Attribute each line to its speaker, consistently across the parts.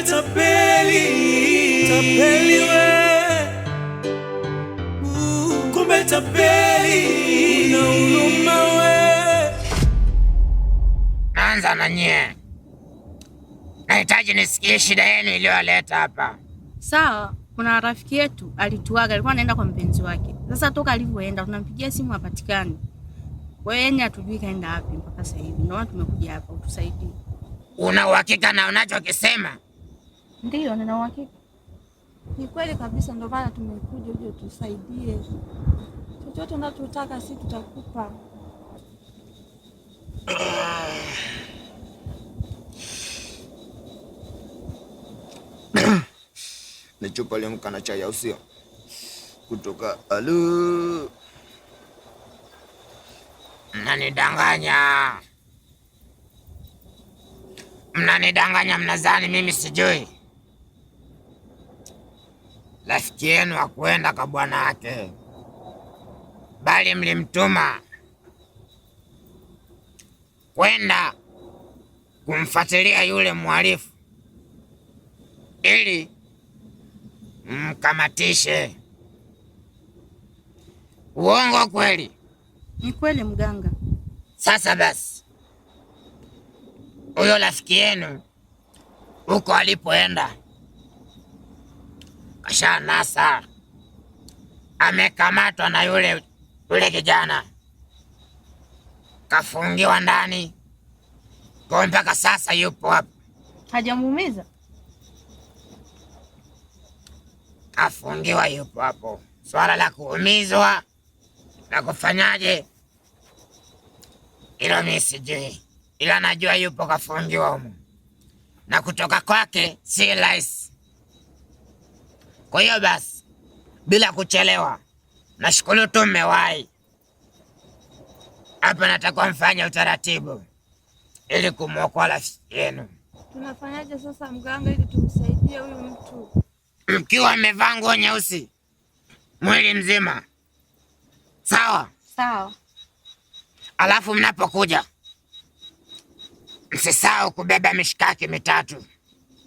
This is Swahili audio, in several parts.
Speaker 1: tapeli, tapeli we, kumbe tapeli, una huruma we.
Speaker 2: Naanza na nyie. Nahitaji nisikie shida yenu iliyoleta hapa.
Speaker 3: Sawa, kuna rafiki yetu alituaga, alikuwa anaenda kwa mpenzi wake. Sasa toka alivyoenda tunampigia simu hapatikani. Kwa hiyo yeye hatujui kaenda wapi mpaka sasa hivi. Ndio tumekuja hapa utusaidie.
Speaker 2: Una uhakika na unachokisema?
Speaker 3: Ndio, nina uhakika.
Speaker 4: Ni kweli kabisa, ndio maana tumekuja uje tusaidie. Chochote unachotaka sisi tutakupa.
Speaker 5: Ni chupa liamka na chai, au sio? Kutoka alu.
Speaker 2: Mnanidanganya. Mnanidanganya, mnadhani mimi sijui. Rafiki yenu hakuenda kwa bwana wake, bali mlimtuma kwenda kumfuatilia yule mhalifu ili mkamatishe. Uongo kweli?
Speaker 3: Ni kweli mganga.
Speaker 2: Sasa basi, huyo rafiki yenu huko alipoenda kasha nasa, amekamatwa na yule kijana, kafungiwa ndani kwa mpaka sasa yupo hapo.
Speaker 3: Hajamuumiza?
Speaker 2: Kafungiwa yupo hapo. Swala la kuumizwa na kufanyaje, ilo mimi sijui, ila najua yupo kafungiwa humo na kutoka kwake si rahisi. Kwa hiyo basi, bila kuchelewa, nashukuru tu mmewahi hapa. Natakuwa mfanye utaratibu ili kumwokoa rafiki yenu.
Speaker 4: Tunafanyaje sasa mganga ili tumsaidie huyu mtu?
Speaker 2: Mkiwa mmevaa nguo nyeusi mwili mzima, sawa?
Speaker 3: Sawa.
Speaker 2: Alafu mnapokuja msisahau kubeba mishikaki mitatu.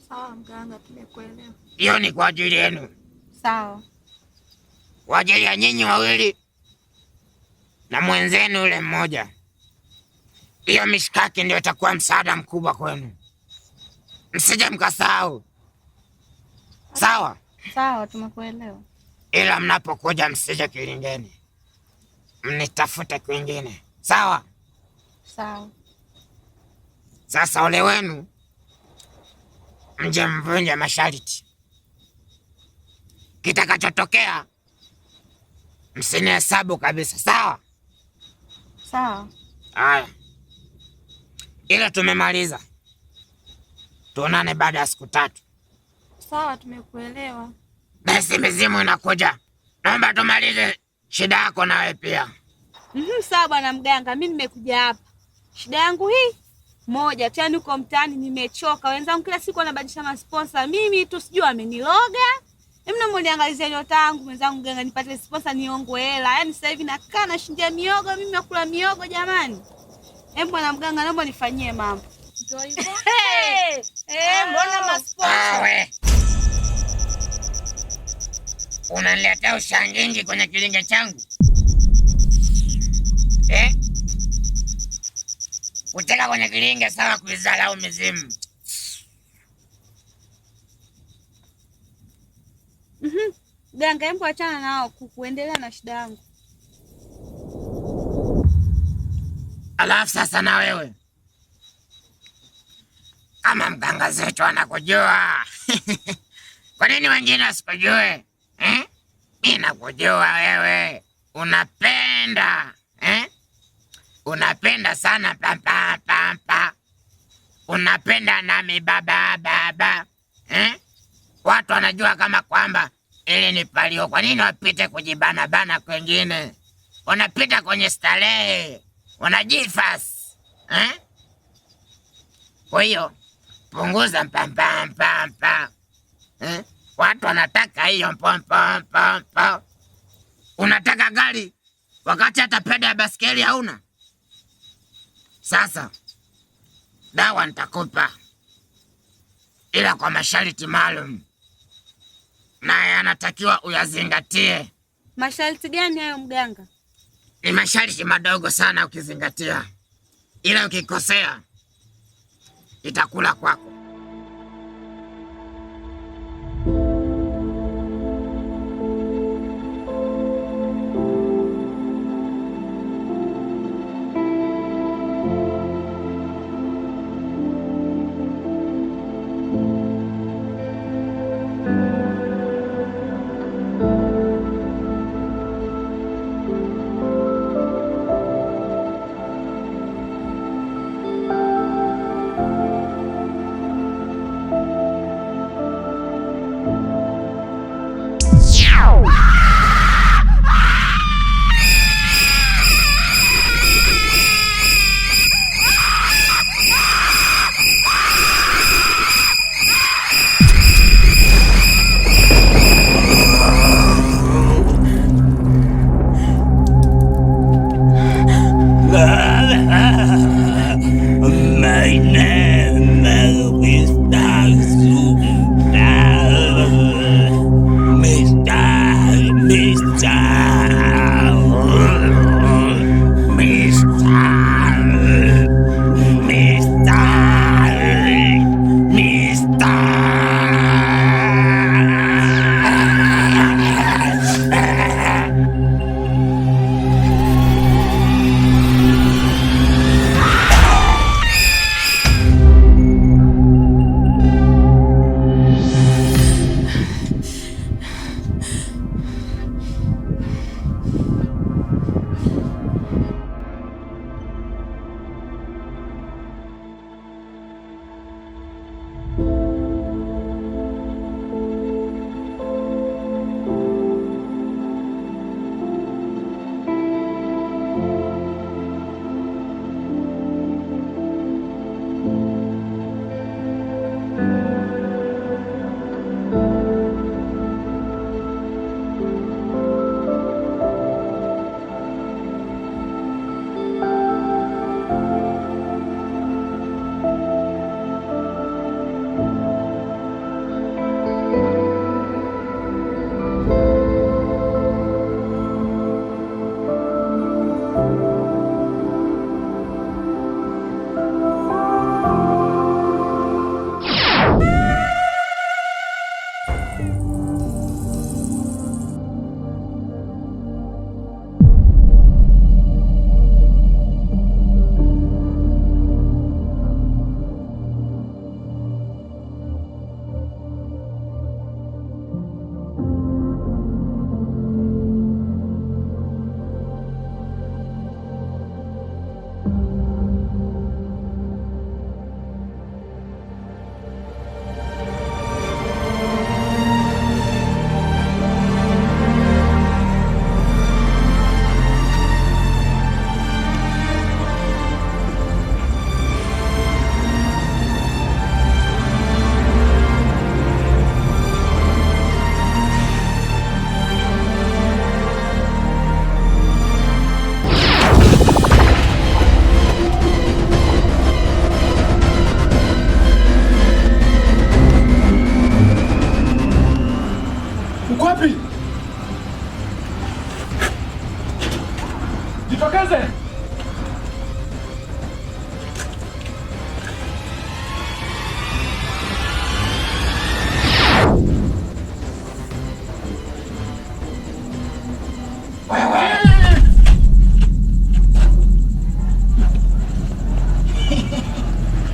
Speaker 4: Sawa mganga, tumekuelewa.
Speaker 2: Hiyo ni kwa ajili yenu.
Speaker 3: Sawa.
Speaker 2: Kwa ajili ya nyinyi wawili na mwenzenu yule mmoja. Hiyo mishikaki ndio itakuwa msaada mkubwa kwenu, msije mkasahau. Sawa?
Speaker 3: Sawa, tumekuelewa.
Speaker 2: Ila mnapokuja msije Kilingeni, mnitafute kwingine. Sawa?
Speaker 3: Sawa.
Speaker 2: Sasa ole wenu mje mvunje masharti. Kitakachotokea msinihesabu kabisa. Sawa?
Speaker 3: Sawa.
Speaker 2: Haya, ila tumemaliza. Tuonane baada ya siku 3.
Speaker 4: Sawa, tumekuelewa.
Speaker 2: Basi mizimu inakuja. Naomba tumalize shida yako nawe pia.
Speaker 4: Sawa bwana mganga, mimi nimekuja hapa. Shida yangu hii moja tu, uko mtaani nimechoka. Wenzangu kila siku wanabadilisha masponsa. Mimi tu sijui ameniloga. Mimi mniangalizia nyota yangu mwenzangu mganga, nipate sponsor niongwe hela. Yaani sasa hivi nakaa nashindia miogo, mimi nakula miogo jamani. Bwana mganga, naomba nifanyie mambo. Ndio hivyo. Mbona masponsa?
Speaker 2: Wewe unaniletea ushangingi kwenye kilinge changu Kuteka kwenye kilinge sawa kuizalau mizimu.
Speaker 4: Ganga, hebu achana nao kuendelea na shida yangu.
Speaker 2: Alafu sasa na wewe kama mganga zetu anakujua kwa nini wengine wasikujue? Mimi nakujua wewe unapenda unapenda sana papa. Unapenda nami baba. Watu wanajua kama kwamba ili ni palio. Kwa nini wapite kujibana kwengine? Wanapita kwenye starehe, wanajifas. Kwa hiyo punguza papa. Watu wanataka hiyo pompo. Unataka gari wakati hata peda ya baskeli hauna. Sasa dawa nitakupa. ila kwa masharti maalum, na yanatakiwa uyazingatie.
Speaker 4: Masharti gani hayo mganga?
Speaker 2: Ni masharti madogo sana ukizingatia, ila ukikosea itakula kwako.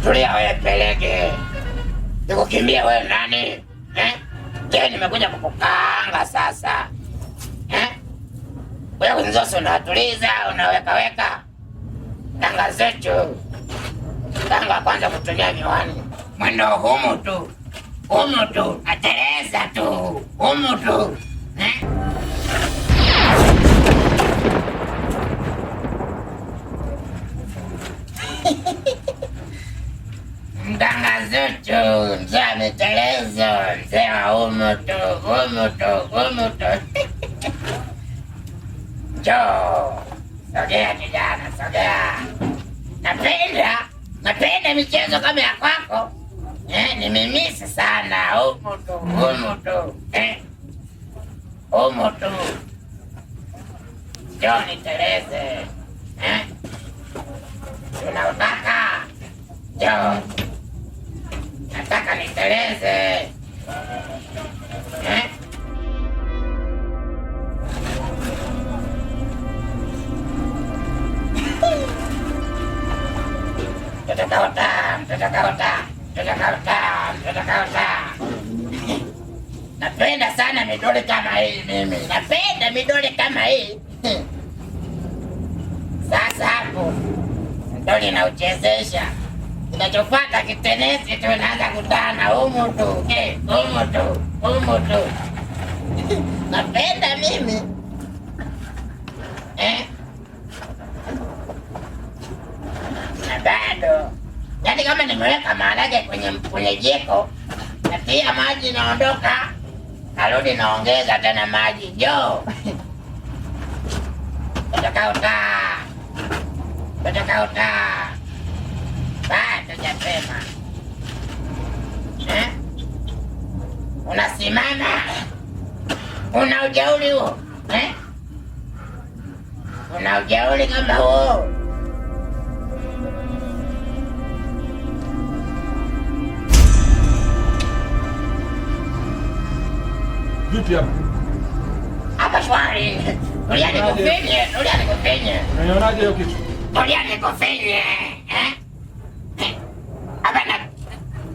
Speaker 2: Tulia wewe peleke. Nikukimbia wewe nani? Je, nimekuja kukukaanga sasa. Wewe unzoso unatuliza, unaweka. Tanga zetu. Tanga kwanza kutumia miwani. Mwendo humu tu. Ateleza tu. Humu tu. Mganga zetu, mzee ameteleza, mzee wa humu tu. Njoo, sogea kijana, sogea. Napenda michezo kama ya kwako. Nimemisi sana humu tu. Humu tu. Njoo niteleze. Unautaka? Njoo. Nataka niteleze. Napenda sana midoli kama hii mimi. Napenda midoli kama hii. Sasa hapo midoli nauchezesha. Kinachofuata kitenesi tu, naanza kutana humu tu. Humu tu. Napenda mimi. Na bado. Yaani kama nimeweka maharage kwenye jiko, natia maji naondoka, narudi naongeza tena maji. Jo. Utakauta. Bado japema. Unasimama. Una ujauri huo? Una ujauri kama huo?
Speaker 6: Vipi hapa?
Speaker 2: Hapa shwari. Tulia nikufinye.
Speaker 6: Unaionaje hiyo kitu?
Speaker 2: Tulia nikufinye. Hapa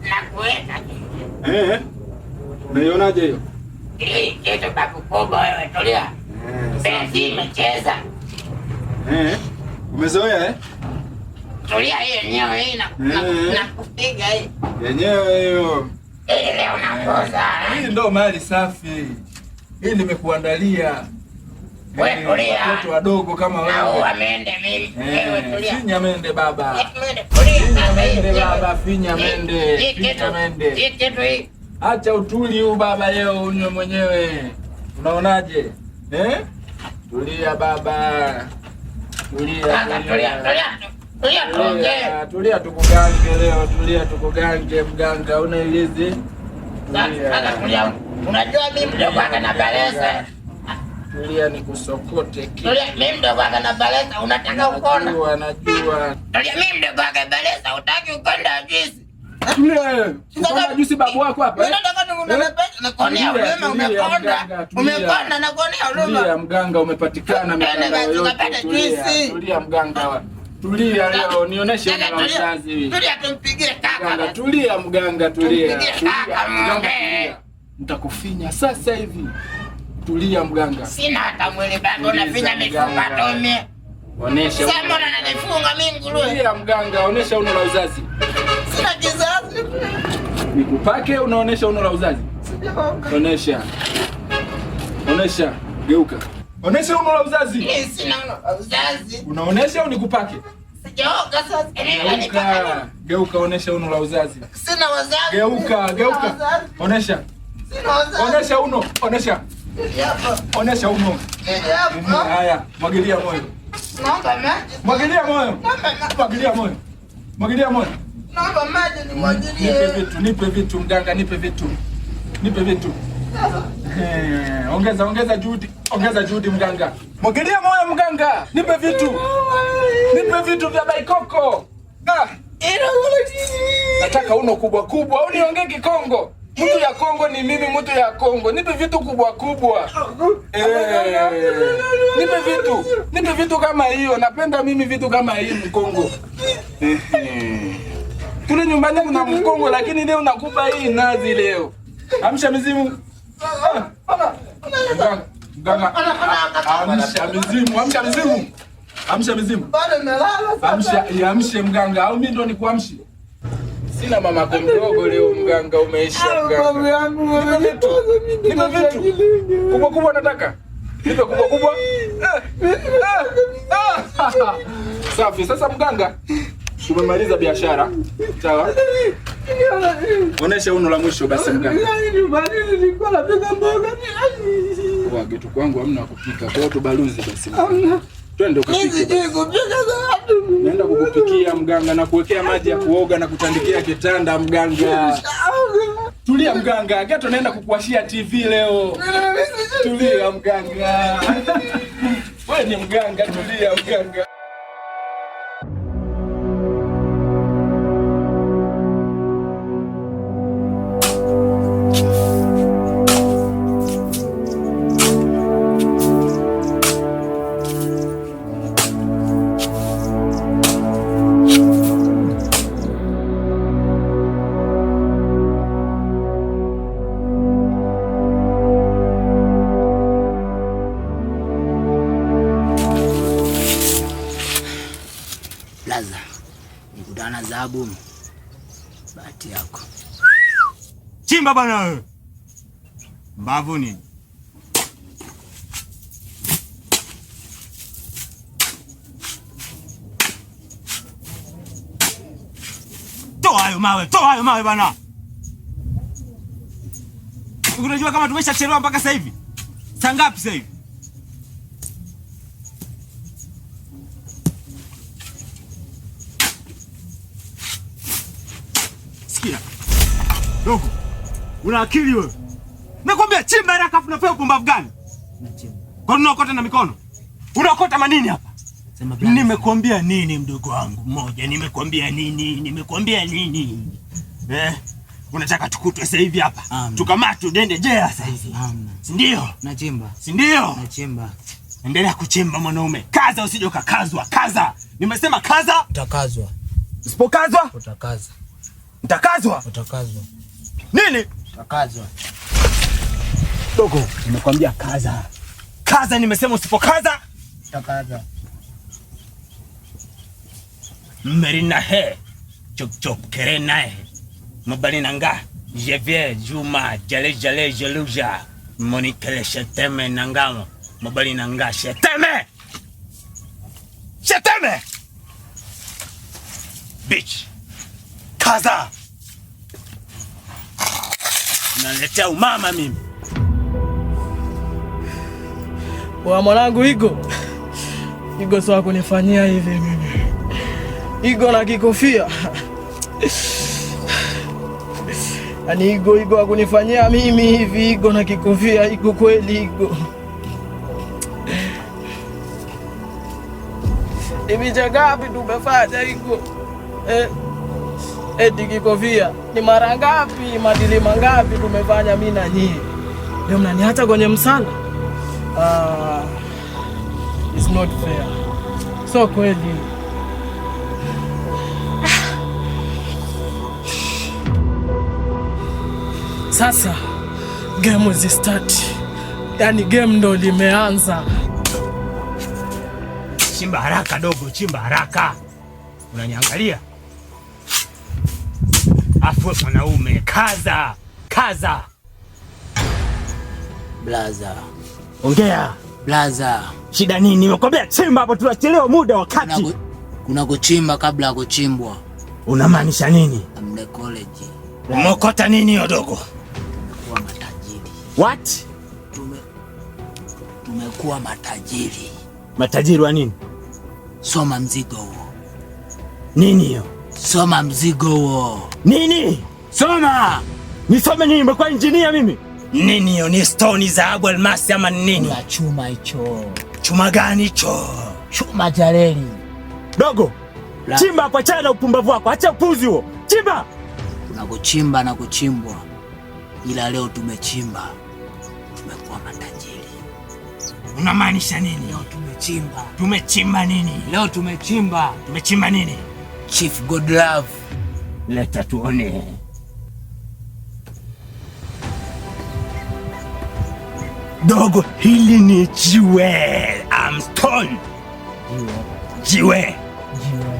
Speaker 2: nakuweka.
Speaker 6: Unaionaje hiyo?
Speaker 2: Hii kitu babu kubwa wewe, tulia. Benzi imecheza.
Speaker 6: Umezoea
Speaker 2: Tulia hiyo yenyewe hii nakupiga hii.
Speaker 6: Yenyewe hiyo.
Speaker 2: Leo nakoza.
Speaker 6: Hii ndo mali safi. Hii nimekuandalia.
Speaker 2: Wewe tulia.
Speaker 6: Watoto wadogo kama wewe.
Speaker 2: Au amende mimi. Wewe tulia.
Speaker 6: Finya mende baba.
Speaker 2: Tulia
Speaker 6: baba. Finya mende.
Speaker 2: Hii kitu hii.
Speaker 6: Acha utuli huu baba, leo unywe mwenyewe. Unaonaje? Tulia baba. Tulia tukugange leo, tukugange mganga, unailizi.
Speaker 2: Unajua mimi mdogo wake na Balesa.
Speaker 6: Tulia nikusokote kitu.
Speaker 2: Tulia mimi mdogo wake na Balesa, unataka ukonda?
Speaker 6: Najua.
Speaker 2: Tulia mimi mdogo wake Balesa, utaki ukonda juice.
Speaker 6: Tulia. Ukonda juice babu wako hapa.
Speaker 2: Nataka nakuonea huruma, umekonda nakuonea huruma.
Speaker 6: Tulia mganga, umepatikana Tulia mganga. Tulia leo, nionyeshe una uzazi.
Speaker 2: Tulia tumpigie kaka.
Speaker 6: Tulia mganga, tulia.
Speaker 2: Tulia.
Speaker 6: Nitakufinya sasa hivi. Tulia mganga.
Speaker 2: Sina hata mwili bado, unafinya mifupa tu mimi.
Speaker 6: Onesha.
Speaker 2: Sasa mbona unanifunga mimi nguruwe?
Speaker 6: Tulia mganga, onesha uno la uzazi.
Speaker 2: Sina kizazi.
Speaker 6: Nikupake, unaonesha uno la uzazi. Onesha. Geuka. Onesha uno la uzazi.
Speaker 2: Mimi sina uno la uzazi.
Speaker 6: Unaonesha au nikupake?
Speaker 2: Sijaoga sasa.
Speaker 6: Geuka, onesha uno la uzazi.
Speaker 2: Sina wazazi.
Speaker 6: Geuka. Onesha.
Speaker 2: Sina wazazi.
Speaker 6: Onesha uno, onesha. Onesha uno. Haya, mwagilia moyo.
Speaker 2: Naomba maji.
Speaker 6: Mwagilia moyo.
Speaker 2: Naomba maji nimwagilie.
Speaker 6: Nipe vitu mganga, nipe vitu. Ongeza juhudi mganga. Mwagilia moyo mganga. Nipe vitu vya baikoko. Nataka uno kubwa. Au niongee Kikongo? Mtu ya Kongo ni mimi, mtu ya Kongo. Nipe vitu kubwa. Nipe vitu kama hiyo. Napenda mimi vitu kama hii Mkongo. Kule nyumbani kuna Mkongo, lakini leo nakupa hii nazi leo. Amsha mizimu. Mganga. Amsha mizimu.
Speaker 2: Bado nimelala.
Speaker 6: Amshe mganga, au mimi ndo nikuamshi? Sina mama mdogo leo mganga, umeisha mganga. Nipe vitu. Kubwa nataka. Nipe kubwa. Safi, sasa mganga. Tumemaliza biashara. Sawa? Onesha uno la mwisho basi mganga.
Speaker 1: Nilikuwa napika mboga.
Speaker 6: Kwa getu kwangu hamna kupika. Kwa hiyo tubaluzi basi. Twende ukapike.
Speaker 1: Mimi sijui kupika.
Speaker 6: Naenda kukupikia mganga na kuwekea maji ya kuoga na kutandikia kitanda mganga. Tulia mganga, Geto naenda kukuwashia TV leo. Tulia mganga. Wewe ni mganga, tulia mganga.
Speaker 2: Laza, nikutana zabu. Bahati yako.
Speaker 7: Chimba bana wewe. Mbavu nini? Toa hayo mawe bana. Unajua kama tumeshachelewa mpaka sasa hivi? Saa ngapi sasa hivi? Sikia. Dogo. Una akili wewe? Nakwambia chimba haraka afu unafanya upumbavu gani? Nachimba. Kwa nini unaokota na mikono? Unaokota manini hapa? Sema bwana. Nimekwambia nini mdogo wangu mmoja? Nimekwambia nini? Unataka tukutwe sasa hivi hapa? Tukamate udende jela sasa hivi. Si ndio?
Speaker 2: Nachimba.
Speaker 7: Si ndio?
Speaker 2: Nachimba.
Speaker 7: Endelea kuchimba mwanaume. Kaza usije ukakazwa. Kaza. Nimesema kaza.
Speaker 2: Utakazwa.
Speaker 7: Usipokazwa?
Speaker 2: Utakaza.
Speaker 7: Utakazwa?
Speaker 2: Utakazwa.
Speaker 7: Nini?
Speaker 2: Utakazwa.
Speaker 7: Dogo, nimekwambia kaza. Kaza nimesema usipokaza?
Speaker 2: Utakaza.
Speaker 7: Merina he. Chok kerena he. Mabalina nga. Jevie Juma jale jeluja. Monikele sheteme nangamo. Mabalina nga sheteme. Sheteme. Bitch. Kaza. Naletea umama mimi.
Speaker 1: Wa mwanangu Igo sawa kunifanyia hivi mimi. Igo na kikofia. Yaani Igo akunifanyia mimi hivi, Igo na kikofia, Igo kweli Igo. Hivi ngapi tumefanya Igo? Eti kikofia. Ni mara ngapi, madili mangapi tumefanya mimi na nyie? Leo mnaniacha kwenye msala? It's not fair. So kweli. Sasa game start. Yaani game ndo limeanza.
Speaker 7: Chimba haraka dogo, chimba haraka. Unaniangalia? Afu mwanaume, kaza.
Speaker 2: Blaza.
Speaker 7: Ongea.
Speaker 2: Blaza.
Speaker 7: Shida nini? Nimekwambia chimba hapo, tunachelewa muda wakati.
Speaker 2: Kuna kuchimba kabla ya kuchimbwa.
Speaker 7: Unamaanisha nini?
Speaker 2: Amne college.
Speaker 7: Umekota nini yo dogo?
Speaker 2: Tumekuwa matajiri.
Speaker 7: What?
Speaker 2: Tumekuwa matajiri.
Speaker 7: Matajiri wa nini?
Speaker 2: Soma mzigo huo.
Speaker 7: Nini hiyo?
Speaker 2: Soma mzigo huo.
Speaker 7: Nini?
Speaker 2: Soma!
Speaker 7: Nisome nini? Nimekuwa engineer mimi. Nini hiyo? Ni stone, dhahabu, almasi ama nini?
Speaker 2: Na chuma hicho.
Speaker 7: Chuma gani hicho?
Speaker 2: Chuma cha reli.
Speaker 7: Dogo, chimba hapo, achana na upumbavu wako. Acha upuzi huo. Chimba!
Speaker 2: Kuna kuchimba na kuchimbwa. Ila leo tumechimba. Tumekuwa matajiri.
Speaker 7: Unamaanisha nini?
Speaker 2: Leo tumechimba.
Speaker 7: Tumechimba nini?
Speaker 2: Leo tumechimba.
Speaker 7: Tumechimba nini?
Speaker 2: Chief Godlove.
Speaker 7: Leta tuone. Dogo, hili ni jiwe. Stone. Jiwe.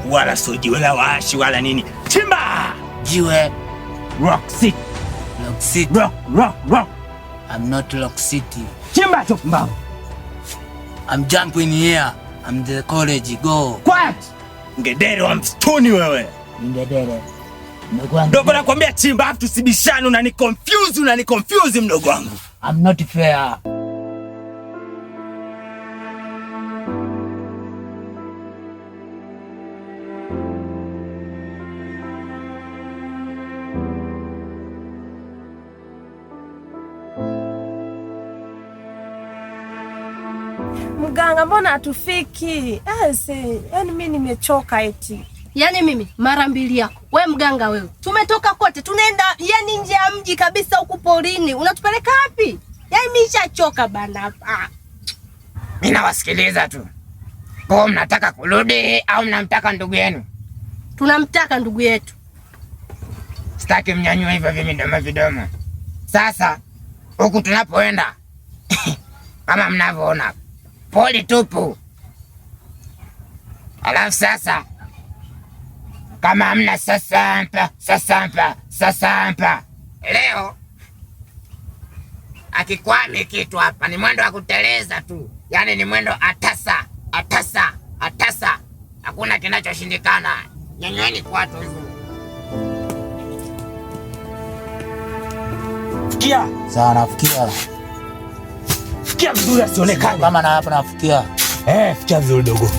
Speaker 7: Wala so jiwe la washi wala nini. Chimba!
Speaker 2: Jiwe.
Speaker 7: Rock City.
Speaker 2: Rock City.
Speaker 7: Rock.
Speaker 2: I'm not Rock City.
Speaker 7: Chimba tu mbao.
Speaker 2: I'm jumping here. I'm the college. Go.
Speaker 7: Quiet. Ngedere wa mstuni wewe.
Speaker 2: Ngedere.
Speaker 7: Dogo, nakwambia chimba, hafu tusibishane, unani confuse mdogo wangu.
Speaker 2: I'm not fair.
Speaker 8: Mganga, mbona hatufiki? Yaani mimi nimechoka eti.
Speaker 3: Yaani mimi mara mbili yako. We mganga wewe. Tumetoka kote, tunaenda yani nje ya mji kabisa huku porini. Unatupeleka wapi? Yaani mimi nishachoka bana hapa.
Speaker 2: Mimi nawasikiliza tu. Kwa mnataka kurudi au mnamtaka ndugu yenu?
Speaker 3: Tunamtaka ndugu yetu.
Speaker 2: Sitaki mnyanyue hivyo vidomo. Sasa huku tunapoenda kama mnavyoona poli tupu. Alafu sasa kama hamna sasampa leo akikwami kitu hapa ni mwendo wa kuteleza tu. Yaani ni mwendo atasa. Hakuna kinachoshindikana. Nyanyweni kwatu hivyo.
Speaker 7: Fikia.
Speaker 9: Sawa, nafikia.
Speaker 7: Fikia vizuri asionekane.
Speaker 9: Kama na hapa nafikia.
Speaker 7: Fikia vizuri dogo.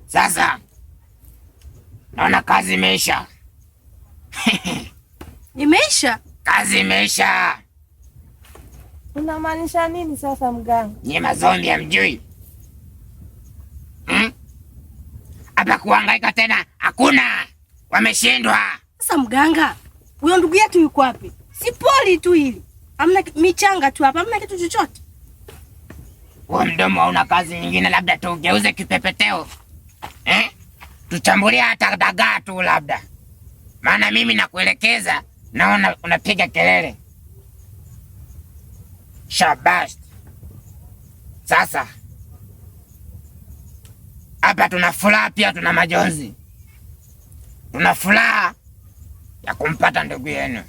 Speaker 2: Sasa naona kazi imeisha.
Speaker 3: Imeisha?
Speaker 2: Kazi imeisha.
Speaker 8: Unamaanisha nini sasa mganga?
Speaker 2: Nye mazombi hamjui. Hapa kuhangaika tena hakuna. Wameshindwa.
Speaker 3: Sasa mganga, huyo ndugu yetu yuko wapi? Si poli tu hili. Hamna michanga tu hapa, hamna kitu chochote.
Speaker 2: Huo mdomo hauna kazi nyingine, labda tugeuze kipepeteo. Tuchambulia hata dagaa tu labda. Maana mimi nakuelekeza, naona unapiga kelele. Shabash. Sasa hapa tuna furaha pia tuna majonzi. Tuna furaha ya kumpata ndugu yenu.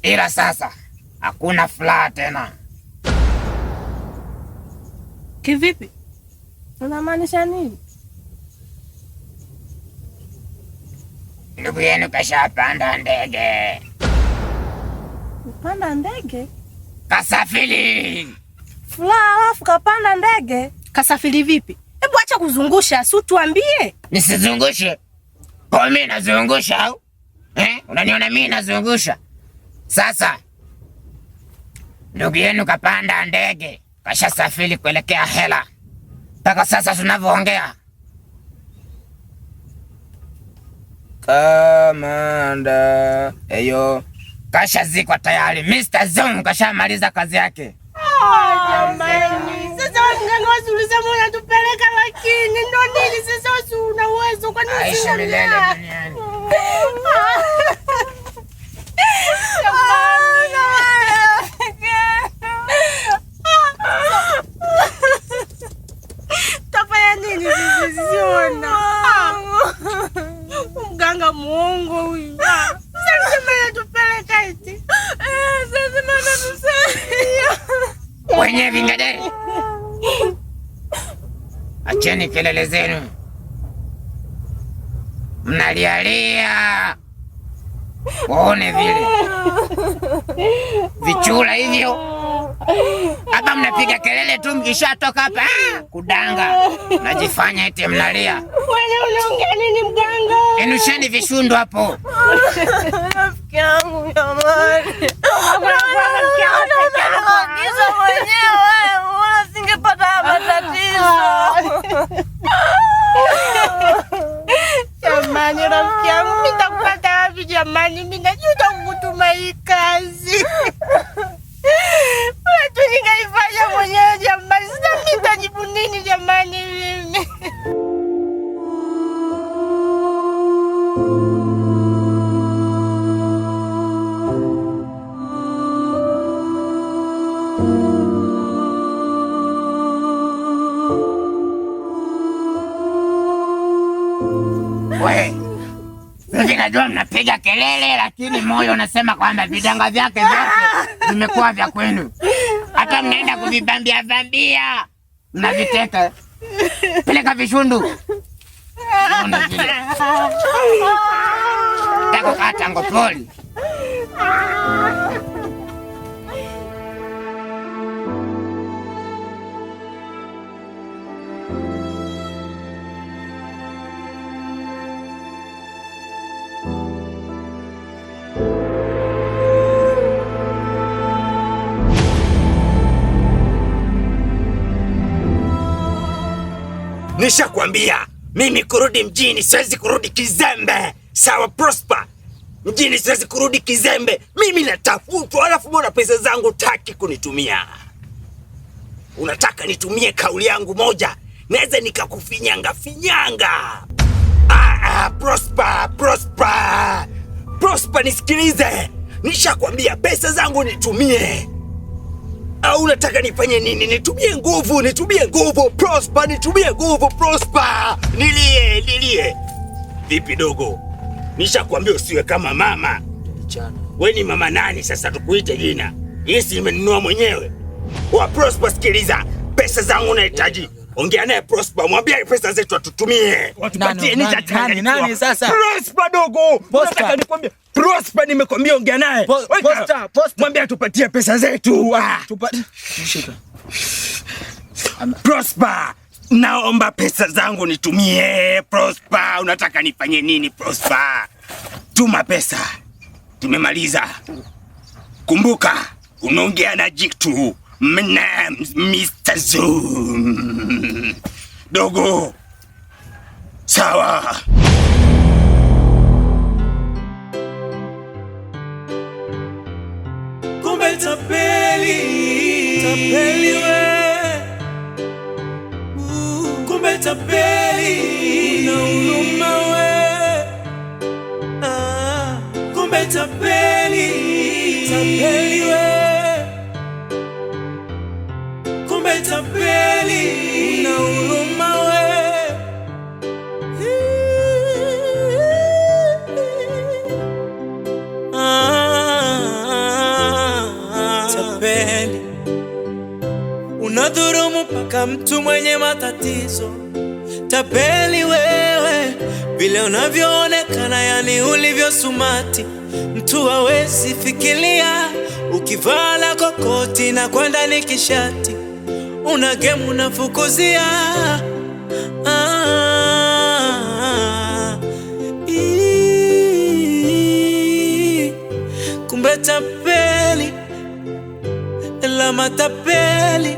Speaker 2: Ila sasa hakuna furaha tena.
Speaker 3: Kivipi?
Speaker 8: Unamaanisha nini?
Speaker 2: Ndugu yenu kashapanda ndege.
Speaker 8: Kupanda ndege?
Speaker 2: Kasafiri.
Speaker 8: Furaha alafu kapanda ndege?
Speaker 3: Kasafiri vipi? Hebu acha kuzungusha, si tuambie.
Speaker 2: Nisizungushe? Kwa mimi nazungusha au? Unaniona mimi nazungusha? Sasa ndugu yenu kapanda ndege, kashasafiri kuelekea hela. Mpaka sasa tunavyoongea. Kamanda, eyo. Kashazikwa tayari. Mr. Zoom kashamaliza kazi yake.
Speaker 3: Jamani, sasa mganga wasi ulisema unatupeleka lakini ndo nini sasa wasi una uwezo kwa nini
Speaker 2: Aisha milele duniani.
Speaker 3: Tafanya nini sisi siona? Mganga muongo huyu. Sasa mbona tupeleka eti? Sasa mbona tusaidia?
Speaker 2: Wenye vingadari. Acheni kelele zenu. Mnalialia. Waone vile. Vichula hivyo. Hapa mnapiga kelele tu mkishatoka hapa kudanga. Najifanya eti mnalia.
Speaker 3: Wewe unaongea nini mganga?
Speaker 2: Enusheni vishundo hapo.
Speaker 8: Rafiki yangu jamani. Unaagiza mwenyewe, usingepata matatizo.
Speaker 3: Jamani rafiki yangu, mimi nitakupata wapi jamani? Mimi najuta kukutuma hii kazi. Watu nikaifanya mwenyewe jamani. Sasa mimi nitajibu nini jamani mimi?
Speaker 2: Mimi najua mnapiga kelele lakini moyo unasema kwamba vidanga vyake vyote vimekuwa vya kwenu. Hata mnaenda kuvibambia mnaviteka. Peleka vishundu. Tako kata ngopoli.
Speaker 7: Nishakwambia mimi kurudi mjini siwezi kurudi kizembe. Sawa Prosper? Mjini siwezi kurudi kizembe. Mimi natafutwa, alafu mbona pesa zangu taki kunitumia? Unataka nitumie kauli yangu moja, naweza nikakufinyanga. Prosper nisikilize. Nishakwambia pesa zangu nitumie. Au unataka nifanye nini? Nitumie nguvu Prosper, nitumie nguvu Prosper. Nilie. Vipi dogo? Nishakwambia usiwe kama mama. Wewe ni mama nani sasa tukuite jina? Hii si nimenunua mwenyewe. Wa Prosper sikiliza. Pesa zangu nahitaji. Ongea naye Prosper, mwambie pesa zetu atutumie. Watupatie nani sasa? Prosper dogo. Nataka nikwambie Prosper, nimekwambia ongea naye. Mwambie atupatie pesa zetu. Shika. Prosper, naomba pesa zangu nitumie. Prosper, unataka nifanye nini Prosper? Tuma pesa. Tumemaliza. Kumbuka, unaongea na Jitu. Mr. Zoom. Dogo. Sawa.
Speaker 10: Kumbe tapeli we. Kumbe tapeli una huruma we. Kumbe tapeli we. Kumbe tapeli una huruma we. Tapeli unadhurumu mpaka mtu mwenye matatizo. Tapeli wewe, vile unavyoonekana, yani ulivyo sumati, mtu hawezi fikiria. Ukivala kokoti na kwenda ni kishati, una game unafukuzia. Kumbe tapeli, la matapeli.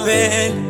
Speaker 10: matapeli.